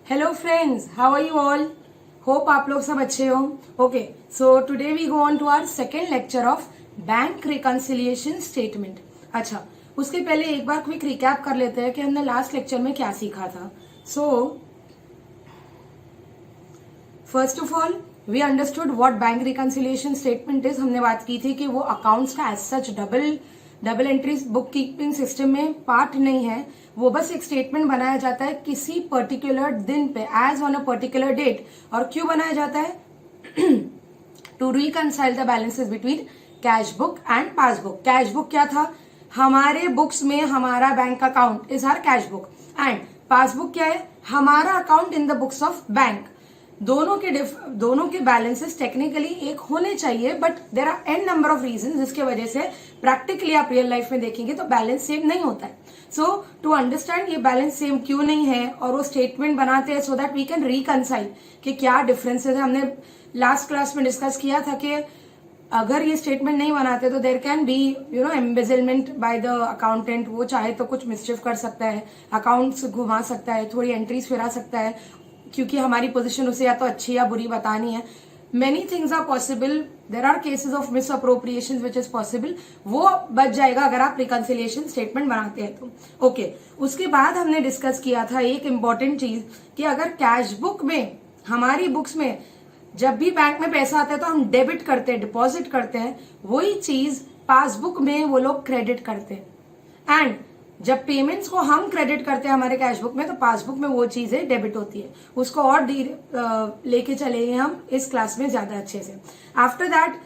Hello friends, how are you all? Hope आप लोग सब अच्छे हो. Okay, so today we go on to our second lecture of bank reconciliation statement. अच्छा, उसके पहले एक बार क्विक रिकैप कर लेते हैं कि हमने लास्ट लेक्चर में क्या सीखा था. So first of all we understood what bank reconciliation statement is. हमने बात की थी कि वो अकाउंट्स का as such double entry book keeping system में पार्ट नहीं है. वो बस एक स्टेटमेंट बनाया जाता है किसी पर्टिकुलर दिन पे as on a particular date. और क्यों बनाया जाता है? To reconcile the balances between cash book and passbook. Cash book क्या था? हमारे बुक्स में हमारा bank account is our cash book and passbook क्या है? हमारा account in the books of bank. दोनों के बैलेंसेस टेक्निकली एक होने चाहिए, but there are an number of reason जिसके वजह से प्रैक्टिकली आप रियल लाइफ में देखेंगे तो बैलेंस सेम नहीं होता है. सो टू अंडरस्टैंड ये बैलेंस सेम क्यों नहीं है और वो स्टेटमेंट बनाते हैं so that we can reconcile कि क्या डिफरेंसेस है. हमने लास्ट क्लास में डिस्कस किया था कि अगर ये स्टेटमेंट नहीं बनाते तो देर can B embezzlement by the accountant. वो चाहे तो कुछ मिसचिफ कर सकता है, अकाउंट्स घुमा सकता है, थोड़ी एंट्रीज फिरा सकता है, क्योंकि हमारी पोजीशन उसे या तो अच्छी या बुरी बतानी है. Many things are possible. There are cases of misappropriation which is possible. वो बच जाएगा अगर आप रिकंसिलिएशन स्टेटमेंट बनाते हैं तो. ओके, उसके बाद हमने डिस्कस किया था एक इंपॉर्टेंट चीज कि अगर कैश बुक में, हमारी बुक्स में जब भी बैंक में पैसा आता है तो हम डेबिट करते हैं, डिपॉजिट करते हैं. वही चीज पासबुक में वो लोग क्रेडिट करते हैं. एंड जब पेमेंट्स को हम क्रेडिट करते हैं हमारे कैश बुक में तो पासबुक में वो चीजें डेबिट होती है. उसको और लेके चलेंगे हम इस क्लास में ज्यादा अच्छे से. After that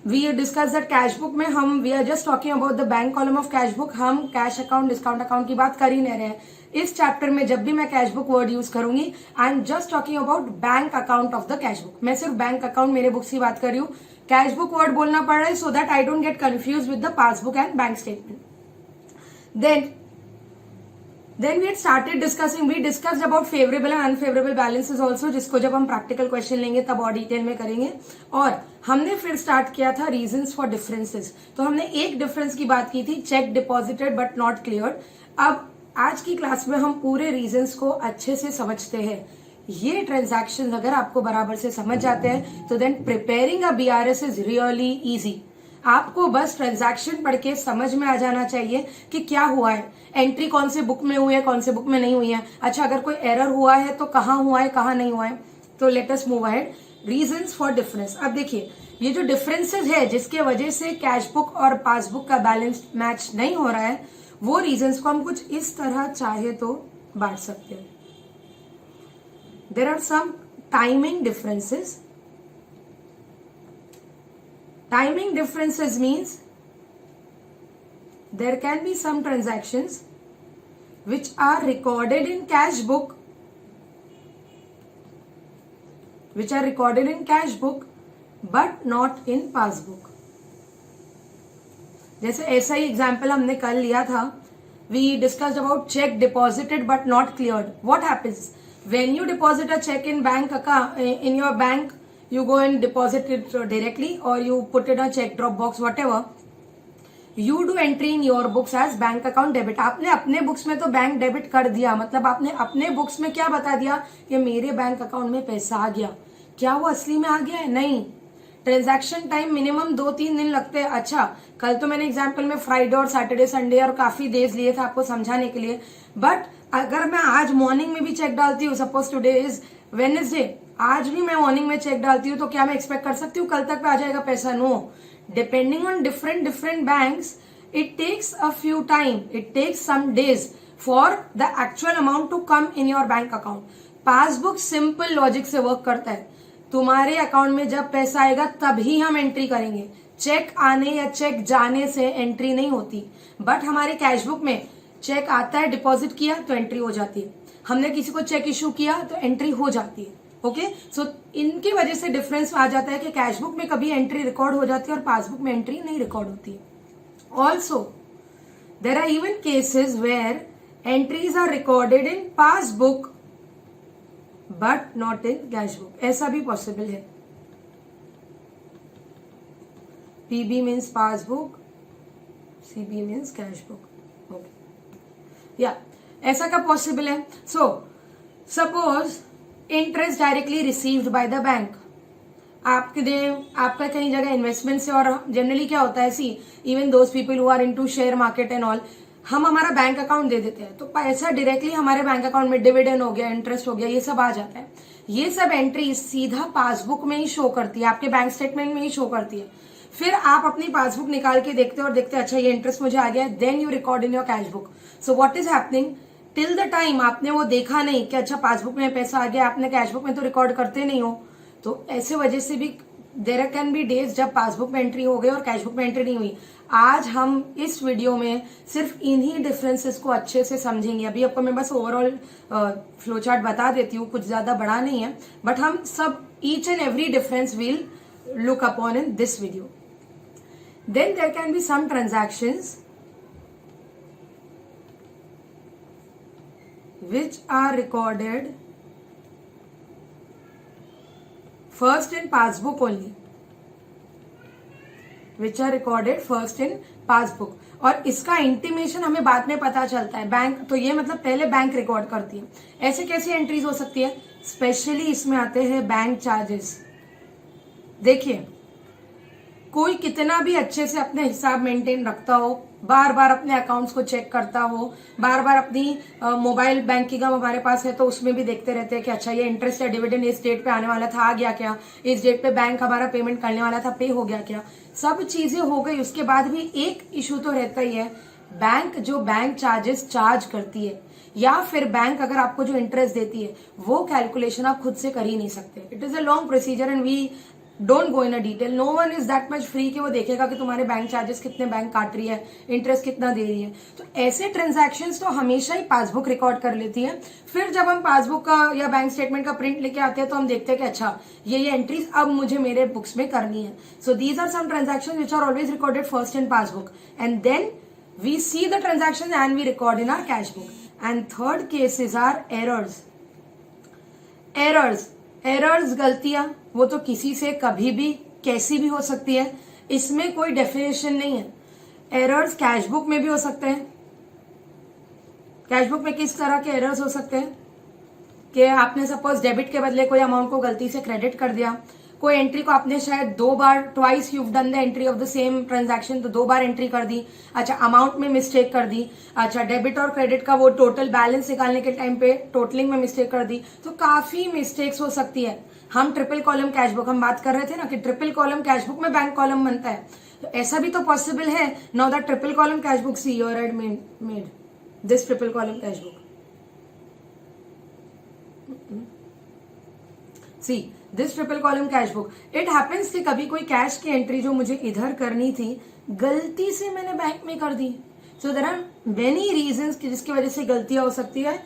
we discuss that cash book में हम we are just talking about the bank column of cash book. हम कैश अकाउंट, डिस्काउंट अकाउंट की बात कर ही नहीं रहे हैं. इस चैप्टर में जब भी मैं कैश बुक वर्ड यूज करूंगी I am just talking about bank account of the cash book. मैं सिर्फ बैंक अकाउंट, मेरे बुक्स की बात कर रही हूँ. कैश बुक वर्ड बोलना पड़ रहा है so that I don't get confuse with the passbook and bank statement. Then we had started discussing, we discussed about favorable and unfavorable balances also, जिसको जब हम practical question लेंगे तब और डिटेल में करेंगे. और हमने फिर स्टार्ट किया था reasons for differences. तो हमने एक डिफरेंस की बात की थी, check deposited but not cleared. अब आज की क्लास में हम पूरे रीजंस को अच्छे से समझते हैं. ये ट्रांजैक्शन अगर आपको बराबर से समझ जाते हैं तो then preparing a BRS is really easy. आपको बस ट्रांजैक्शन पढ़ के समझ में आ जाना चाहिए कि क्या हुआ है, एंट्री कौन से बुक में हुई है, कौन से बुक में नहीं हुई है. अच्छा, अगर कोई एरर हुआ है तो कहाँ हुआ है, कहाँ नहीं हुआ है. तो let us move ahead. Reasons for difference. अब देखिए, ये जो डिफरेंसेस है जिसके वजह से कैश बुक और पासबुक का बैलेंस मैच नहीं हो रहा है, वो रीजंस को हम कुछ इस तरह चाहे तो बांट सकते हैं. There are some timing differences. Timing differences means there can be some transactions which are recorded in cash book, but not in passbook. जैसे ऐसा ही एग्जाम्पल हमने कल लिया था. We discussed about check deposited but not cleared. What happens when you deposit a check in bank account, in your bank? You go and deposit it directly or you put it in a check drop box, whatever. You do entry in your books as bank account debit. आपने अपने books में तो bank debit कर दिया, मतलब आपने अपने books में क्या बता दिया कि मेरे बैंक अकाउंट में पैसा आ गया. क्या वो असली में आ गया है? नहीं. ट्रांजैक्शन टाइम मिनिमम 2-3 दिन लगते हैं. अच्छा, कल तो मैंने एग्जाम्पल में फ्राइडे और सैटरडे संडे और काफी डेज लिए थे आपको समझाने के लिए. बट अगर मैं आज मॉर्निंग में भी चेक डालती हूँ, सपोज टुडे इज वेडनेसडे, आज भी मैं मॉर्निंग में चेक डालती हूँ तो क्या मैं एक्सपेक्ट कर सकती हूँ कल तक पे आ जाएगा पैसा? No. Depending on different banks it takes a few time, it takes some days for the actual amount to come in your bank account. Passbook simple logic से वर्क करता है. तुम्हारे अकाउंट में जब पैसा आएगा तभी हम एंट्री करेंगे. चेक आने या चेक जाने से एंट्री नहीं होती. बट हमारे कैश बुक में चेक आता है, डिपॉजिट किया तो एंट्री हो जाती है. हमने किसी को चेक इशू किया तो एंट्री हो जाती है. ओके, सो इनकी वजह से डिफरेंस आ जाता है कि कैश बुक में कभी एंट्री रिकॉर्ड हो जाती है और पासबुक में एंट्री नहीं रिकॉर्ड होती है. Also there are even cases where entries are recorded in passbook but not in cash book. ऐसा भी पॉसिबल है. PB means passbook, CB means cash book. Okay, या ऐसा का पॉसिबल है. So suppose interest directly received by the bank, आपका कहीं जगह इन्वेस्टमेंट से, और जनरली क्या होता है, see even those people who are into share market and all, हम हमारा बैंक अकाउंट दे देते हैं तो पैसा डायरेक्टली हमारे बैंक अकाउंट में डिविडेंड हो गया, इंटरेस्ट हो गया, ये सब आ जाता है। ये सब एंट्री सीधा पासबुक में ही शो करती है, आपके बैंक स्टेटमेंट में ही शो करती है। फिर आप अपनी पासबुक निकाल के देखते हो और देखते अच्छा ये इंटरेस्ट मुझे आ गया, then you record in your cash book. So what is happening, till the time आपने वो देखा नहीं कि अच्छा पासबुक में पैसा आ गया, आपने कैश बुक में तो रिकॉर्ड करते नहीं हो, तो ऐसे वजह से भी देयर कैन बी डेज जब पासबुक में एंट्री हो गई और कैश बुक में एंट्री नहीं हुई। आज हम इस वीडियो में सिर्फ इन्हीं डिफरेंसेस को अच्छे से समझेंगे। अभी आपको मैं बस ओवरऑल फ्लो चार्ट बता देती हूँ, कुछ ज्यादा बड़ा नहीं है, बट हम सब each and every difference will look upon in this video. Then there can be some transactions which are recorded first in passbook only, which are recorded first in passbook, और इसका इंटीमेशन हमें बाद में पता चलता है बैंक, तो ये मतलब पहले बैंक रिकॉर्ड करती है। ऐसे कैसी एंट्रीज हो सकती है, स्पेशली इसमें आते हैं बैंक चार्जेस। देखिए कोई कितना भी अच्छे से अपने हिसाब मेंटेन रखता हो, बार बार अपने अकाउंट्स को चेक करता हो, बार बार अपनी मोबाइल बैंकिंग हमारे पास है तो उसमें भी देखते रहते हैं कि अच्छा ये इंटरेस्ट या डिविडेंड इस डेट पे आने वाला था, आ गया क्या, इस डेट पे बैंक हमारा पेमेंट करने वाला था, पे हो गया क्या, सब चीजें हो गई। उसके बाद भी एक इशू तो रहता ही है, बैंक जो बैंक चार्जेस चार्ज करती है या फिर बैंक अगर आपको जो इंटरेस्ट देती है वो कैलकुलेशन आप खुद से कर ही नहीं सकते। It is a long procedure and we don't go in a detail. No one is that much free कि वो देखेगा कि तुम्हारे बैंक चार्जेस कितने बैंक काट रही है, इंटरेस्ट कितना दे रही है। तो ऐसे ट्रांजैक्शंस तो हमेशा ही पासबुक रिकॉर्ड कर लेती है। फिर जब हम पासबुक का या बैंक स्टेटमेंट का प्रिंट लेके आते हैं तो हम देखते हैं कि अच्छा ये एंट्रीज अब मुझे मेरे बुक्स में करनी है। So these are some transactions which are always recorded first in passbook and then we see the transactions and we record in our cash book. And third cases are errors, गलतियां, वो तो किसी से कभी भी कैसी भी हो सकती है, इसमें कोई डेफिनेशन नहीं है। एरर्स कैश बुक में भी हो सकते हैं। कैश बुक में किस तरह के एरर्स हो सकते हैं कि आपने सपोज डेबिट के बदले कोई अमाउंट को गलती से क्रेडिट कर दिया, कोई एंट्री को आपने शायद दो बार, twice you've done the entry of the same transaction, तो दो बार एंट्री कर दी, अच्छा अमाउंट में मिस्टेक कर दी, अच्छा डेबिट और क्रेडिट का वो टोटल बैलेंस निकालने के टाइम पे टोटलिंग में मिस्टेक कर दी, तो काफी मिस्टेक्स हो सकती है। हम ट्रिपल कॉलम कैश बुक हम बात कर रहे थे ना कि ट्रिपल कॉलम कैश बुक में बैंक कॉलम बनता है, तो ऐसा भी तो पॉसिबल है। Now that triple column cash book, see your head made this triple column cash book, see this triple column cash book, it happens कि कभी कोई कैश की एंट्री जो मुझे इधर करनी थी गलती से मैंने बैंक में कर दी। So there are many reasons जिसकी वजह से गलतियां हो सकती है।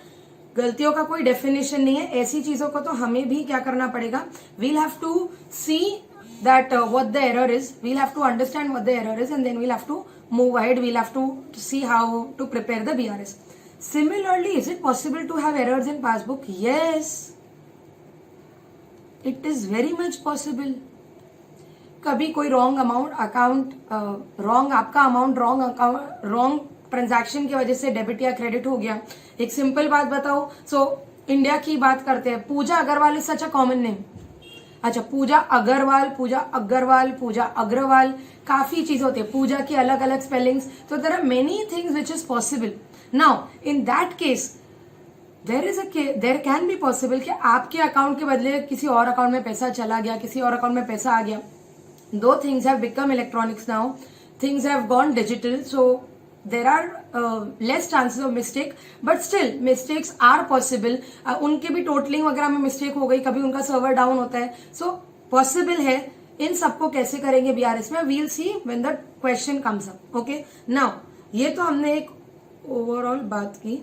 गलतियों का कोई डेफिनेशन नहीं है, ऐसी चीजों को तो हमें भी क्या करना पड़ेगा, we'll have to see that what the error is, we'll have to understand what the error is and then we'll have to move ahead, we'll have to see how to prepare the BRS. Similarly, is it possible to have errors in passbook? Yes, it is very much possible. कभी कोई wrong amount account, wrong आपका amount wrong account, wrong transaction की वजह से debit या credit हो गया। एक सिंपल बात बताओ, सो इंडिया की बात करते हैं, Pooja Agarwal is such a common name. अच्छा पूजा अग्रवाल, काफी चीज होती है, पूजा की अलग अलग स्पेलिंग्स, तो there are many things which is possible. Now in that case there can be possible कि आपके अकाउंट के बदले किसी और अकाउंट में पैसा चला गया, किसी और अकाउंट में पैसा आ गया। दो things have become electronics now, things have gone digital, so there are less chances of mistake, but still mistakes are possible. उनके भी टोटलिंग वगैरह में मिस्टेक हो गई, कभी उनका सर्वर डाउन होता है, सो पॉसिबल है। इन सबको कैसे करेंगे BRS में, we'll see when the question comes up. Okay, now ये तो हमने एक ओवरऑल बात की।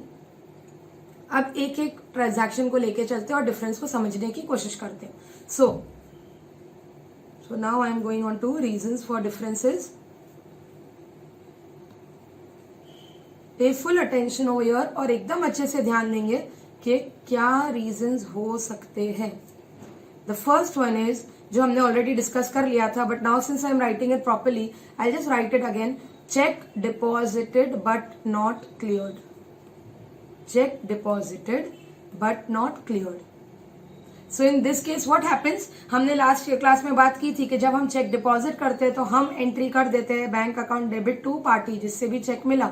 अब एक एक ट्रांजैक्शन को लेके चलते हैं और डिफरेंस को समझने की कोशिश करते हैं। So now I am going on two reasons for differences. पे फुल अटेंशन ओवर हियर और एकदम अच्छे से ध्यान देंगे कि क्या रीजंस हो सकते हैं। द फर्स्ट वन इज, जो हमने ऑलरेडी डिस्कस कर लिया था, but now since I am writing it properly I just right it again. Check deposited but not cleared, check deposited but not cleared. So in this case what happens, हमने last class में बात की थी कि जब हम check deposit करते हैं तो हम एंट्री कर देते हैं bank account debit to party जिससे भी चेक मिला,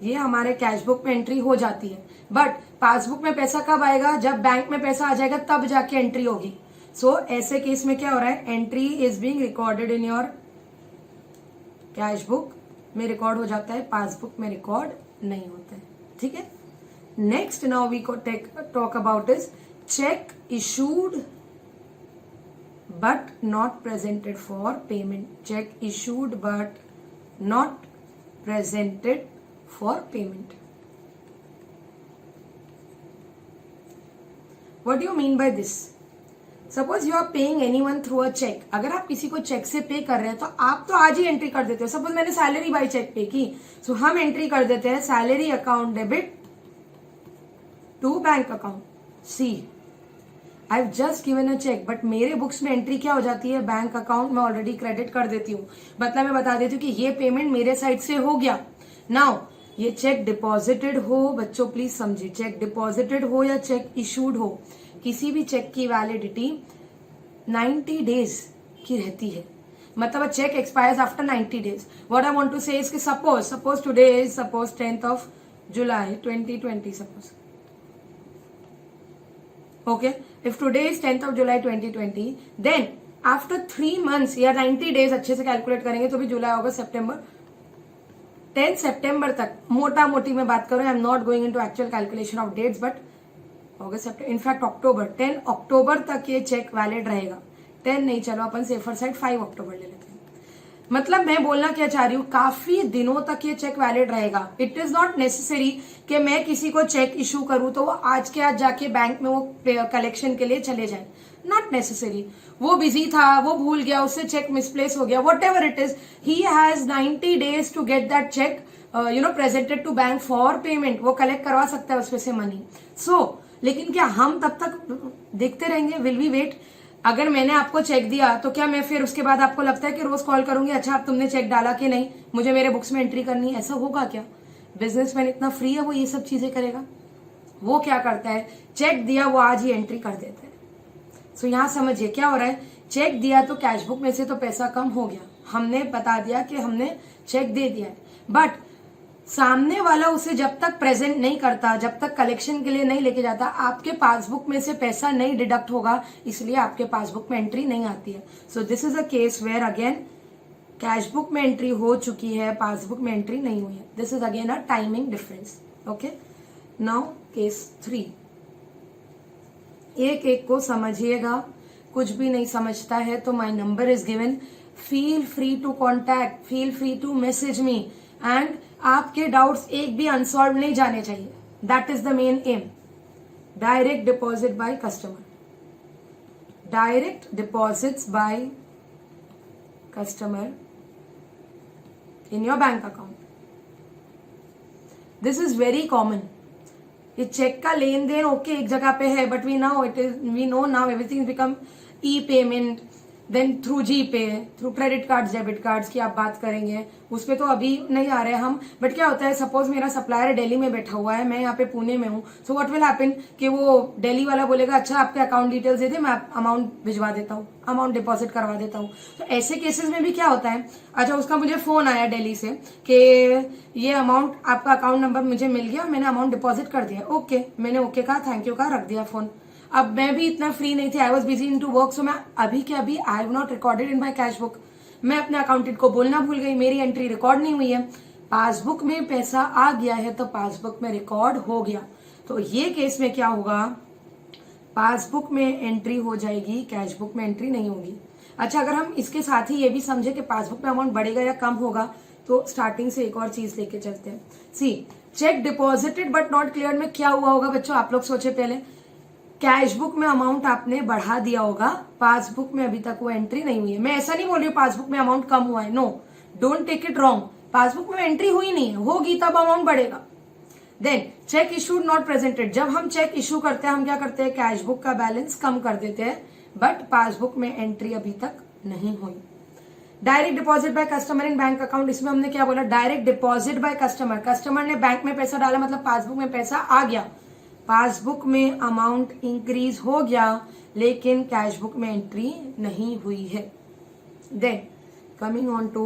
ये हमारे कैश बुक में एंट्री हो जाती है। बट पासबुक में पैसा कब आएगा, जब बैंक में पैसा आ जाएगा तब जाके एंट्री होगी। सो ऐसे केस में क्या हो रहा है, entry is being recorded in your cash book में रिकॉर्ड हो जाता है, पासबुक में रिकॉर्ड नहीं होता है। ठीक है, नेक्स्ट नाउ वी को talk about is check issued but not presented for payment. Check issued but not presented for payment. What do you mean by this? Suppose you are paying anyone through a check. अगर आप किसी को check से पे कर रहे हैं तो आप तो आज ही एंट्री कर देते हो। सपोज मैंने सैलरी बाय चेक पे की, सो हम एंट्री कर देते हैं salary account debit to bank account. See I have just given a cheque, but मेरे बुक्स में एंट्री क्या हो जाती है, बैंक अकाउंट में ऑलरेडी क्रेडिट कर देती हूँ। मतलब मैं बता देती हूँ कि ये पेमेंट मेरे साइड से हो गया। नाउ ये चेक डिपॉजिटेड हो, बच्चों प्लीज समझिए, चेक डिपॉजिटेड हो या चेक इशूड हो, किसी भी चेक की वैलिडिटी 90 डेज की रहती है। मतलब a cheque expires after 90 days. What I want to say is कि suppose today is 10th of July 2020 suppose, okay, if today is 10th of July 2020, then after 3 months या 90 days अच्छे से calculate करेंगे तो भी जुलाई अगस्त सितंबर 10 सितंबर तक, मोटा मोटी मैं बात करूं, I am not going into actual calculation of dates, but August September in fact October, 10 अक्टूबर तक ये चेक वैलिड रहेगा। 10 नहीं, चलो अपन सेफर साइड 5 अक्टूबर ले लेते हैं। मतलब मैं बोलना क्या चाह रही हूँ, काफी दिनों तक ये चेक वैलिड रहेगा। इट इज नॉट नेसेसरी कि मैं किसी को चेक इशू करूं तो वो आज के आज जाके बैंक में वो कलेक्शन के लिए चले जाए, नॉट नेसेसरी। वो बिजी था, वो भूल गया, उससे चेक मिसप्लेस हो गया, whatever it is, he has 90 days to get that cheque presented to bank for payment. वो कलेक्ट करवा सकता है उसमें से मनी। लेकिन क्या हम तब तक देखते रहेंगे, विल वी वेट? अगर मैंने आपको चेक दिया तो क्या मैं फिर उसके बाद आपको लगता है कि रोज कॉल करूंगी, अच्छा अब तुमने चेक डाला कि नहीं, मुझे मेरे बुक्स में एंट्री करनी है? ऐसा होगा क्या? बिजनेसमैन इतना फ्री है वो ये सब चीजें करेगा? वो क्या करता है, चेक दिया वो आज ही एंट्री कर देता है। सो यहां समझिए क्या हो रहा है, चेक दिया तो कैश बुक में से तो पैसा कम हो गया, हमने बता दिया कि हमने चेक दे दिया है, बट सामने वाला उसे जब तक प्रेजेंट नहीं करता, जब तक कलेक्शन के लिए नहीं लेके जाता, आपके पासबुक में से पैसा नहीं डिडक्ट होगा, इसलिए आपके पासबुक में एंट्री नहीं आती है। So this is a case where again cash book में एंट्री हो चुकी है, पासबुक में एंट्री नहीं हुई है। This is again a timing difference. Okay, now case 3, एक एक को समझिएगा, कुछ भी नहीं समझता है तो my number is given, feel free to contact, feel free to message me, and आपके डाउट्स एक भी अनसॉल्व नहीं जाने चाहिए। That is the main aim. Direct deposit by customer, direct deposits by customer in your bank account, this is very common. ये cheque का लेन देन ओके एक जगह पे है, but we know now everything become e payment, then through G Pay, through credit card, debit cards की आप बात करेंगे, उसपे तो अभी नहीं आ रहे हम। बट क्या होता है, सपोज मेरा सप्लायर दिल्ली में बैठा हुआ है, मैं यहाँ पे पुणे में हूँ, सो व्हाट विल हैपन कि वो दिल्ली वाला बोलेगा अच्छा आपके अकाउंट डिटेल्स दे दे, मैं अमाउंट भिजवा देता हूँ, अमाउंट डिपॉजिट करवा देता हूँ। तो ऐसे केसेस में भी क्या होता है, अच्छा उसका मुझे फोन आया दिल्ली से कि ये अमाउंट आपका अकाउंट नंबर मुझे मिल गया, मैंने अमाउंट डिपॉजिट कर दिया। ओके, मैंने ओके कहा, थैंक यू कहा, रख दिया फोन। अब मैं भी इतना फ्री नहीं थी, I was busy in to work, so मैं अभी के अभी I have not recorded in my cash book. मैं अपने अकाउंटेंट को बोलना भूल गई, मेरी एंट्री रिकॉर्ड नहीं हुई है। पासबुक में पैसा आ गया है तो पासबुक में रिकॉर्ड हो गया। तो ये केस में क्या होगा, पासबुक में एंट्री हो जाएगी, कैश बुक में एंट्री नहीं होगी। अच्छा, अगर हम इसके साथ ही ये भी समझे कि पासबुक में अमाउंट बढ़ेगा या कम होगा, तो स्टार्टिंग से एक और चीज लेके चलते हैं। See, cheque deposited but not clear में क्या हुआ होगा बच्चों, आप लोग सोचे पहले। कैश बुक में अमाउंट आपने बढ़ा दिया होगा, पासबुक में अभी तक वो एंट्री नहीं हुई है। मैं ऐसा नहीं बोल रही हूँ पासबुक में अमाउंट कम हुआ है, no, don't take it wrong. Passbook में एंट्री हुई नहीं है, होगी तब अमाउंट बढ़ेगा। Then cheque issued not presented, जब हम चेक इशू करते हैं हम क्या करते हैं, कैश बुक का बैलेंस कम कर देते हैं, बट पासबुक में एंट्री अभी तक नहीं हुई। Direct deposit by customer in bank account, इसमें हमने क्या बोला, direct deposit by customer, customer ने बैंक में पैसा डाला मतलब पासबुक में पैसा आ गया, पासबुक में अमाउंट इंक्रीज हो गया लेकिन कैश बुक में एंट्री नहीं हुई है। Then coming on to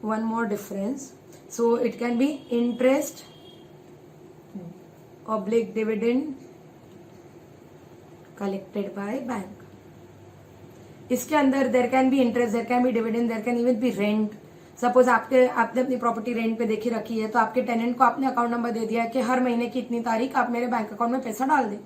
one more difference, so it can be interest oblique dividend collected by bank. इसके अंदर there can be interest, there can be dividend, there can even be rent. Suppose आपने अपनी property rent पे देखी रखी है तो आपके टेनेंट को आपने अकाउंट नंबर दे दिया कि हर महीने की इतनी तारीख आप मेरे बैंक अकाउंट में पैसा डाल दें।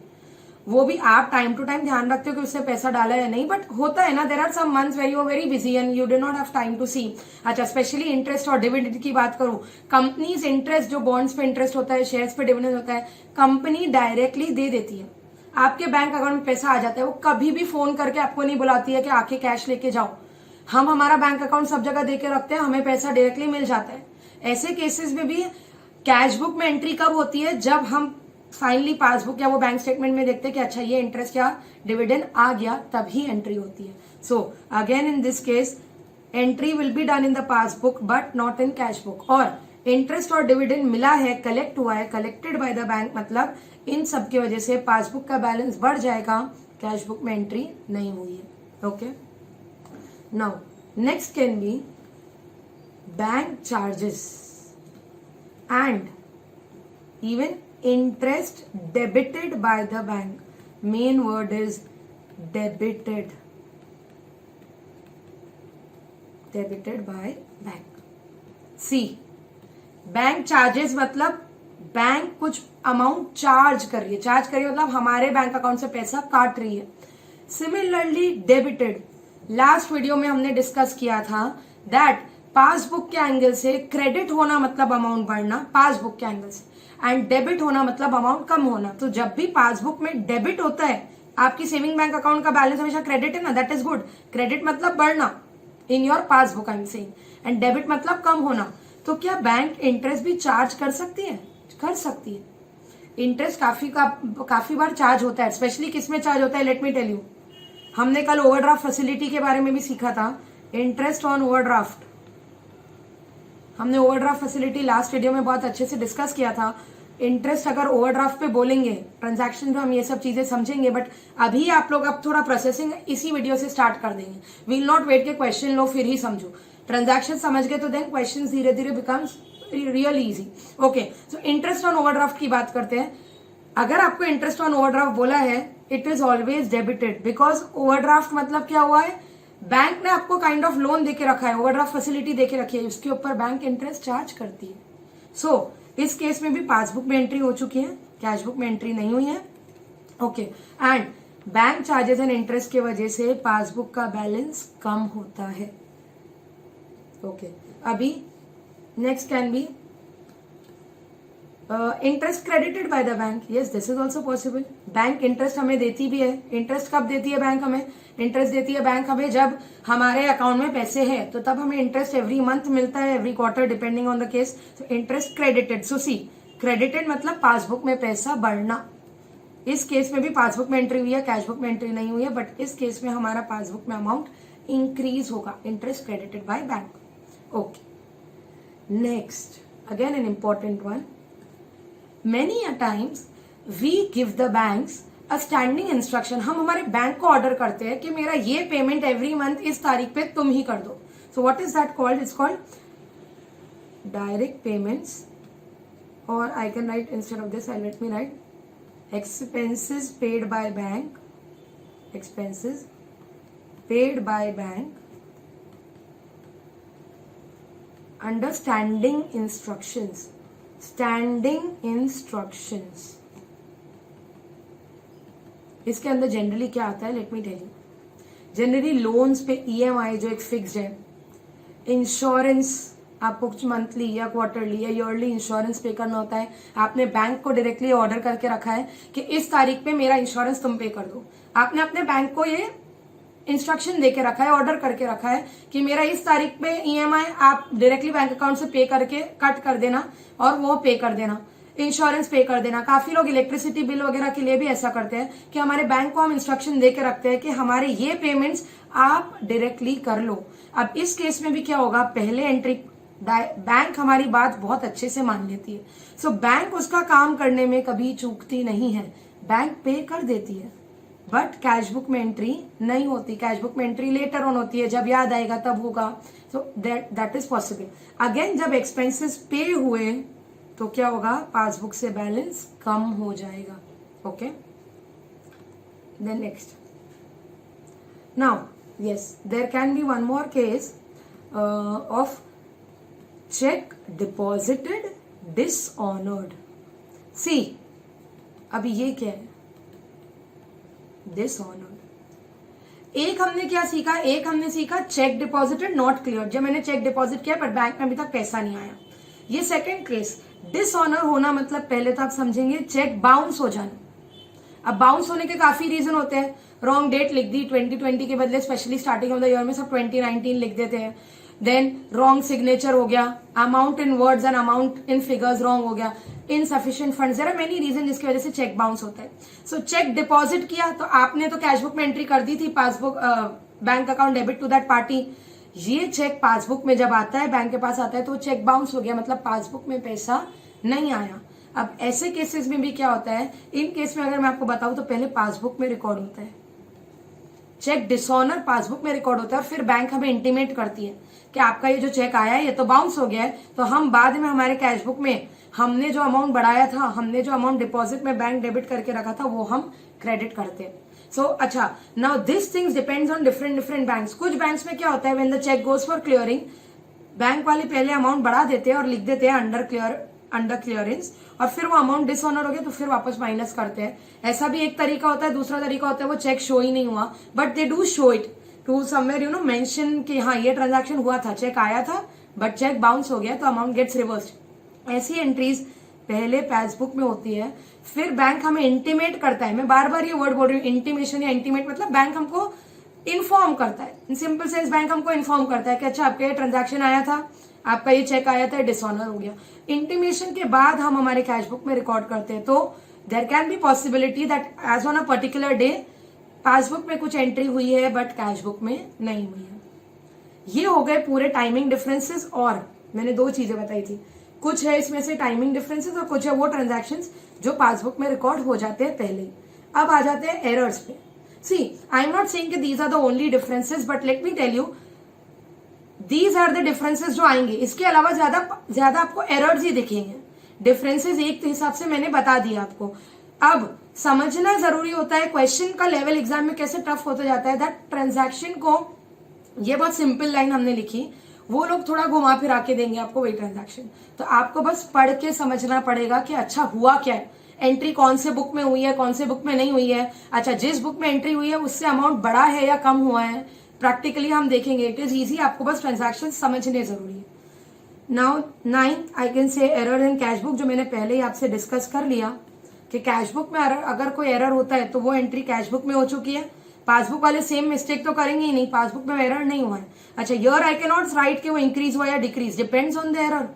वो भी आप टाइम टू टाइम ध्यान रखते हो कि उससे पैसा डाला है या नहीं, बट होता है ना, there are some months where you are very busy and you do not have time to see. अच्छा, स्पेशली इंटरेस्ट और डिविडेंड की बात करूं, कंपनीज इंटरेस्ट जो बॉन्ड्स पे इंटरेस्ट होता है, शेयर्स पे डिविडेंड होता है, कंपनी डायरेक्टली दे देती है, आपके बैंक अकाउंट में पैसा आ जाता है। वो कभी भी फोन करके आपको नहीं बुलाती है कि आके कैश लेके जाओ। हम हमारा बैंक अकाउंट सब जगह देके रखते हैं, हमें पैसा डायरेक्टली मिल जाता है। ऐसे केसेस में भी कैश बुक में एंट्री कब होती है, जब हम फाइनली पासबुक या वो बैंक स्टेटमेंट में देखते हैं कि अच्छा ये इंटरेस्ट या डिविडेंड आ गया, तभी एंट्री होती है। So again in this case entry will be done in the passbook but not in cash book. और इंटरेस्ट और डिविडेंड मिला है, कलेक्ट हुआ है, कलेक्टेड बाय द बैंक, मतलब इन सब की वजह से पासबुक का बैलेंस बढ़ जाएगा, कैश बुक में एंट्री नहीं हुई है। Okay, now next can be bank charges and even interest debited by the bank. Main word is debited. Debited by bank. C. Bank charges मतलब बैंक कुछ अमाउंट चार्ज कर रही है, चार्ज कर रही है मतलब हमारे बैंक अकाउंट से पैसा काट रही है। सिमिलरली डेबिटेड, लास्ट वीडियो में हमने डिस्कस किया था दैट पासबुक के एंगल से क्रेडिट होना मतलब अमाउंट बढ़ना, पासबुक के एंगल से, एंड डेबिट होना मतलब अमाउंट कम होना। तो जब भी पासबुक में डेबिट होता है, आपकी सेविंग बैंक अकाउंट का बैलेंस हमेशा क्रेडिट है ना, दैट इज गुड। क्रेडिट मतलब बढ़ना in your passbook I am saying, and debit मतलब कम होना। तो क्या बैंक इंटरेस्ट भी चार्ज कर सकती है? कर सकती है। इंटरेस्ट काफी बार चार्ज होता है, स्पेशली किसमें चार्ज होता है, लेट मी टेल यू। हमने कल ओवरड्राफ्ट फैसिलिटी के बारे में भी सीखा था, इंटरेस्ट ऑन ओवरड्राफ्ट। हमने ओवरड्राफ्ट फैसिलिटी लास्ट वीडियो में बहुत अच्छे से डिस्कस किया था। इंटरेस्ट अगर ओवरड्राफ्ट पे बोलेंगे, ट्रांजैक्शन पे हम ये सब चीजें समझेंगे, बट अभी आप लोग अब थोड़ा प्रोसेसिंग इसी वीडियो से स्टार्ट कर देंगे। विल नॉट वेट के क्वेश्चन लो फिर ही समझो, ट्रांजैक्शन समझ गए तो देन क्वेश्चन धीरे धीरे becomes real easy. Okay, so interest on overdraft की बात करते हैं। अगर आपको इंटरेस्ट ऑन ओवरड्राफ्ट बोला है, it is always debited, because overdraft मतलब क्या हुआ है, बैंक ने आपको काइंड ऑफ लोन देके रखा है, ओवरड्राफ्ट फैसिलिटी देके रखी है, उसके ऊपर बैंक इंटरेस्ट चार्ज करती है। सो इस केस में भी पासबुक में एंट्री हो चुकी है, कैश बुक में एंट्री नहीं हुई है। Okay, and bank charges and interest की वजह से पासबुक का बैलेंस कम होता है। ओके, अभी next can be interest credited bye the bank. Yes, this is also possible. Bank interest हमें देती भी है। इंटरेस्ट कब देती है बैंक हमें? इंटरेस्ट देती है बैंक हमें जब हमारे अकाउंट में पैसे हैं, तो तब हमें इंटरेस्ट एवरी मंथ मिलता है, every quarter, depending on the case. So interest credited, so see credited मतलब पासबुक में पैसा बढ़ना। इस केस में भी पासबुक में एंट्री हुई है, कैश बुक में एंट्री नहीं हुई है, बट इस केस में हमारा पासबुक में अमाउंट इंक्रीज होगा, interest credited by bank. Okay, next again an important one. Many a times we give the banks a standing instruction. हम हमारे बैंक को ऑर्डर करते हैं कि मेरा ये पेमेंट एवरी मंथ इस तारीख पे तुम ही कर दो। So what is that called? It's called direct payments, or I can write instead of this, let me write expenses paid by bank, expenses paid by bank under standing instructions. Standing instructions, इसके अंदर generally क्या आता है, let me tell you. Generally loans पे EMI जो एक fixed है, insurance आपको मंथली या क्वार्टरली या ईयरली इंश्योरेंस पे करना होता है। आपने बैंक को डायरेक्टली ऑर्डर करके रखा है कि इस तारीख पे मेरा इंश्योरेंस तुम पे कर दो। आपने अपने बैंक को ये इंस्ट्रक्शन देके रखा है, ऑर्डर करके रखा है कि मेरा इस तारीख पे ईएमआई आप डायरेक्टली बैंक अकाउंट से पे करके कट कर देना और वो पे कर देना। इंश्योरेंस पे कर देना। काफी लोग इलेक्ट्रिसिटी बिल वगैरह के लिए भी ऐसा करते हैं कि हमारे बैंक को हम इंस्ट्रक्शन दे के रखते हैं कि हमारे ये पेमेंट्स आप डायरेक्टली कर लो। अब इस केस में भी क्या होगा, पहले एंट्री बैंक हमारी बात बहुत अच्छे से मान लेती है। सो बैंक उसका काम करने में कभी चूकती नहीं है, बैंक पे कर देती है, बट कैशबुक में एंट्री नहीं होती। कैशबुक में एंट्री लेटर ऑन होती है, जब याद आएगा तब होगा। So that is possible. Again जब एक्सपेंसेस पे हुए तो क्या होगा, पासबुक से बैलेंस कम हो जाएगा। Okay, then next, now yes there can be one more case of cheque deposited dishonoured. See, अभी ये क्या है, डिसऑनर्ड। एक हमने क्या सीखा, एक हमने सीखा चेक डिपॉजिटेड नॉट क्लियर, जब मैंने चेक डिपॉजिट किया पर बैंक में अभी तक पैसा नहीं आया। ये सेकंड केस। डिसऑनर होना मतलब पहले तो आप समझेंगे चेक बाउंस हो जाना। अब बाउंस होने के काफी रीजन होते हैं। रॉन्ग डेट लिख दी, 2020 के बदले specially starting of the year में सब 2019 लिख देते हैं। देन रॉन्ग सिग्नेचर हो गया, amount in words and amount in figures wrong हो गया, insufficient funds, there are many reason जिसकी वजह से चेक बाउंस होता है। सो चेक डिपॉजिट किया तो आपने तो कैशबुक में एंट्री कर दी थी, passbook bank account debit to that party. ये चेक पासबुक में जब आता है, बैंक के पास आता है, तो चेक बाउंस हो गया, मतलब पासबुक में पैसा नहीं आया। अब ऐसे केसेस में भी क्या होता है, इन केस में अगर मैं आपको बताऊं तो पहले पासबुक में रिकॉर्ड होता है, चेक डिसऑनर पासबुक में रिकॉर्ड होता है, और फिर बैंक हमें इंटीमेट करती है कि आपका ये जो चेक आया है ये तो बाउंस हो गया है। तो हम बाद में हमारे कैशबुक में हमने जो अमाउंट बढ़ाया था, हमने जो अमाउंट डिपॉजिट में बैंक डेबिट करके रखा था, वो हम क्रेडिट करते हैं। सो अच्छा, now this things depends on different banks. कुछ बैंक्स में क्या होता है, when the cheque goes for clearing, bank वाले पहले अमाउंट बढ़ा देते हैं और लिख देते हैं अंडर क्लियरेंस, और फिर वो अमाउंट डिसऑनर हो गया तो फिर वापस माइनस करते हैं। ऐसा भी एक तरीका होता है। दूसरा तरीका होता है वो चेक शो ही नहीं हुआ, but they do show it to somewhere mention कि हाँ ये ट्रांजैक्शन हुआ था, चेक आया था बट चेक बाउंस हो गया तो अमाउंट गेट्स रिवर्स्ड। ऐसी एंट्रीज पहले पासबुक में होती है, फिर बैंक हमें इंटीमेट करता है। मैं बार बार ये वर्ड बोल रही हूँ, इंटीमेशन या इंटीमेट, मतलब बैंक हमको इन्फॉर्म करता है। इन सिंपल सेंस बैंक हमको इन्फॉर्म करता है कि अच्छा आपका ये ट्रांजैक्शन आया था, आपका ये चेक आया था, डिसऑनर हो गया। इंटीमेशन के बाद हम हमारे कैशबुक में रिकॉर्ड करते हैं, तो there can be possibility that as on a particular day passbook में कुछ एंट्री हुई है बट कैशबुक में नहीं हुई है। ये हो गए पूरे टाइमिंग डिफरेंसेस। और मैंने दो चीजें बताई थी, कुछ है इसमें से टाइमिंग डिफरेंसेस और कुछ है वो ट्रांजैक्शंस जो पासबुक में रिकॉर्ड हो जाते हैं पहले ही। अब आ जाते हैं एरर्स पे। See, I am not saying कि these are the only differences, but let me tell you these are the differences जो आएंगे। इसके अलावा ज्यादा आपको एरर्स ही दिखेंगे। डिफरेंसेस एक हिसाब से मैंने बता दिया आपको। अब समझना जरूरी होता है क्वेश्चन का लेवल एग्जाम में कैसे टफ होता जाता है। दैट ट्रांजैक्शन को, ये बहुत सिंपल लाइन हमने लिखी, वो लोग थोड़ा घुमा फिरा के देंगे आपको वही ट्रांजैक्शन। तो आपको बस पढ़ के समझना पड़ेगा कि अच्छा हुआ क्या है, एंट्री कौन से बुक में हुई है, कौन से बुक में नहीं हुई है। अच्छा, जिस बुक में एंट्री हुई है उससे अमाउंट बढ़ा है या कम हुआ है, प्रैक्टिकली हम देखेंगे। इट इज इजी, आपको बस ट्रांजैक्शन समझने जरूरी है। Now 9 I can say error in cashbook, जो मैंने पहले ही आपसे डिस्कस कर लिया कि कैशबुक में अगर कोई एरर होता है तो वो एंट्री कैशबुक में हो चुकी है। पासबुक वाले सेम मिस्टेक तो करेंगे ही नहीं, पासबुक में एरर नहीं हुआ है। अच्छा, यर आई कैन नॉट राइट कि वो इंक्रीज हुआ या decrease, depends on the error.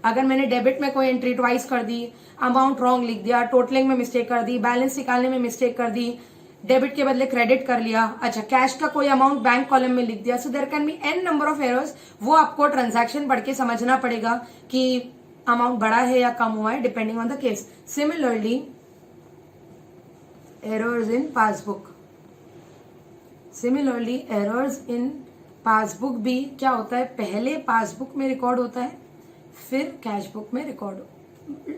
अगर मैंने डेबिट में कोई एंट्री ट्वाइस कर दी, अमाउंट रॉन्ग लिख दिया, टोटलिंग में मिस्टेक कर दी, बैलेंस निकालने में मिस्टेक कर दी, डेबिट के बदले क्रेडिट कर लिया, अच्छा कैश का कोई अमाउंट बैंक कॉलम में लिख दिया, so there can be n number of errors. वो आपको ट्रांजैक्शन पढ़ के समझना पड़ेगा कि अमाउंट बढ़ा है या कम हुआ है, depending on the case. Similarly errors in passbook, similarly errors in passbook भी क्या होता है, पहले पासबुक में रिकॉर्ड होता है फिर कैशबुक में रिकॉर्ड,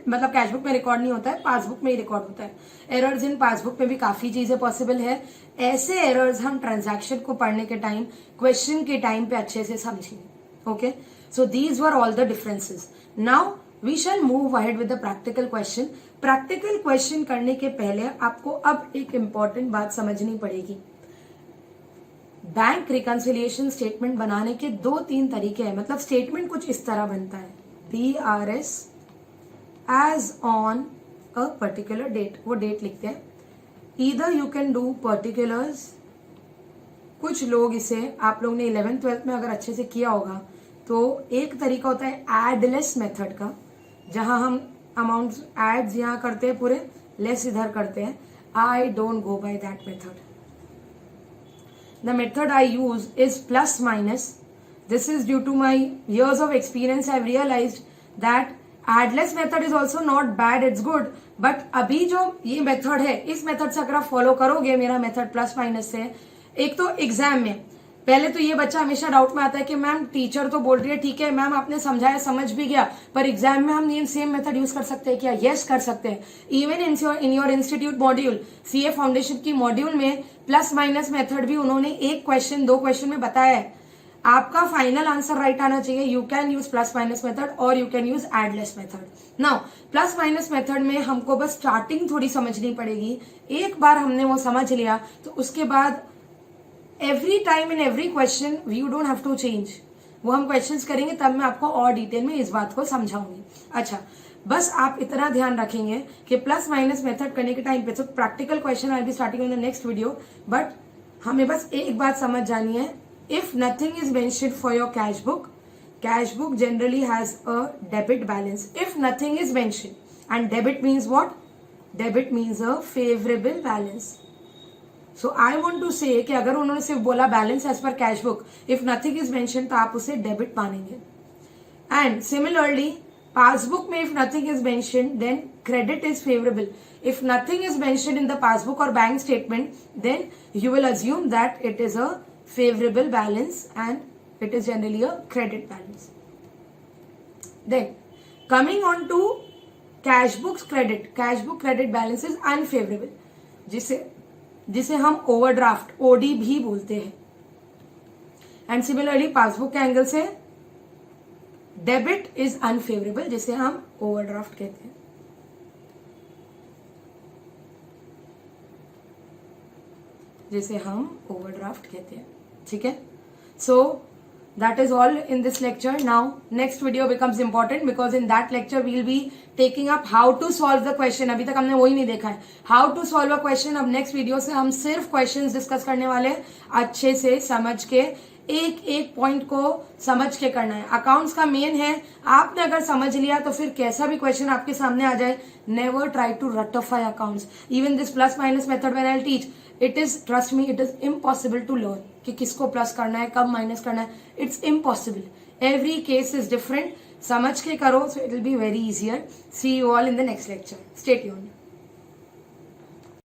मतलब कैशबुक में रिकॉर्ड नहीं होता है, पासबुक में ही रिकॉर्ड होता है। एरर्स इन पासबुक में भी काफी चीजें पॉसिबल है। ऐसे एरर्स हम ट्रांजैक्शन को पढ़ने के टाइम, क्वेश्चन के टाइम पे अच्छे से समझेंगे। Okay, so these were all the differences. Now we shall move ahead with the practical question. Practical question करने के पहले आपको अब एक इंपॉर्टेंट बात समझनी पड़ेगी। बैंक रिकंसिलिएशन स्टेटमेंट बनाने के 2-3 तरीके हैं। मतलब स्टेटमेंट कुछ इस तरह बनता है, BRS as on a particular date, वो डेट लिखते हैं। Either you can do particulars, कुछ लोग इसे, आप लोग ने 11th-12th में अगर अच्छे से किया होगा तो एक तरीका होता है एडलेस मेथड का, जहां हम अमाउंट एड्स यहाँ करते हैं पूरे, लेस इधर करते हैं. I don't go by that method. The method I use is plus minus. This is due to my years of experience. I've realized that addless method is also not bad. It's good. But अभी जो ये method है, इस method से अगर आप follow करोगे मेरा मेथड प्लस माइनस से, एक तो एग्जाम में पहले तो ये बच्चा हमेशा डाउट में आता है कि मैम टीचर तो बोल रही है ठीक है मैम आपने समझाया समझ भी गया, पर एग्जाम में हम ये सेम मेथड यूज कर सकते हैं क्या? यस कर सकते हैं. Even in your institute module, CA foundation की मॉड्यूल में प्लस माइनस मेथड भी उन्होंने एक क्वेश्चन 2 क्वेश्चन में बताया है. आपका फाइनल आंसर राइट आना चाहिए. You can use plus minus method और you can use add less method. Now plus minus method में हमको बस स्टार्टिंग थोड़ी समझनी पड़ेगी. एक बार हमने वो समझ लिया तो उसके बाद every time in every question you don't have to change. वो हम क्वेश्चंस करेंगे तब मैं आपको और डिटेल में इस बात को समझाऊंगी. अच्छा, बस आप इतना ध्यान रखेंगे कि प्लस माइनस मेथड करने के टाइम पे तो practical question I be starting in the next video, but हमें बस एक बात समझ जानी है. If nothing is mentioned for your cash book generally has a debit balance. If nothing is mentioned and debit means what? Debit means a favourable balance. So I want to say कि अगर उन्होंने सिर्फ बोला balance as per cash book, if nothing is mention, तो आप उसे debit मानेंगे. And similarly passbook में if nothing is mention then credit is favourable. If nothing is mention in the passbook और bank statement then you will assume that it is a favourable balance and it is generally a credit balance. Then coming on to cash book credit balance is unfavourable, जिसे हम overdraft OD भी बोलते हैं. And similarly passbook के angle से debit is unfavourable, जिसे हम overdraft कहते हैं. ठीक है. सो that is all in this lecture. Now next video becomes important because in that lecture we will be taking up how to solve the question. अभी तक हमने वही नहीं देखा है, how to solve a question. अब next video से हम सिर्फ questions discuss करने वाले हैं, अच्छे से समझ के एक एक पॉइंट को समझ के करना है. अकाउंट्स का मेन है, आपने अगर समझ लिया तो फिर कैसा भी क्वेश्चन आपके सामने आ जाए, never try to ratify accounts. Even this plus minus method when I teach, it is, trust me, it is impossible to learn कि किसको प्लस करना है, कब माइनस करना है. It's impossible. Every case is different. समझ के करो, so it will be very easier. See you all in the next lecture. Stay tuned.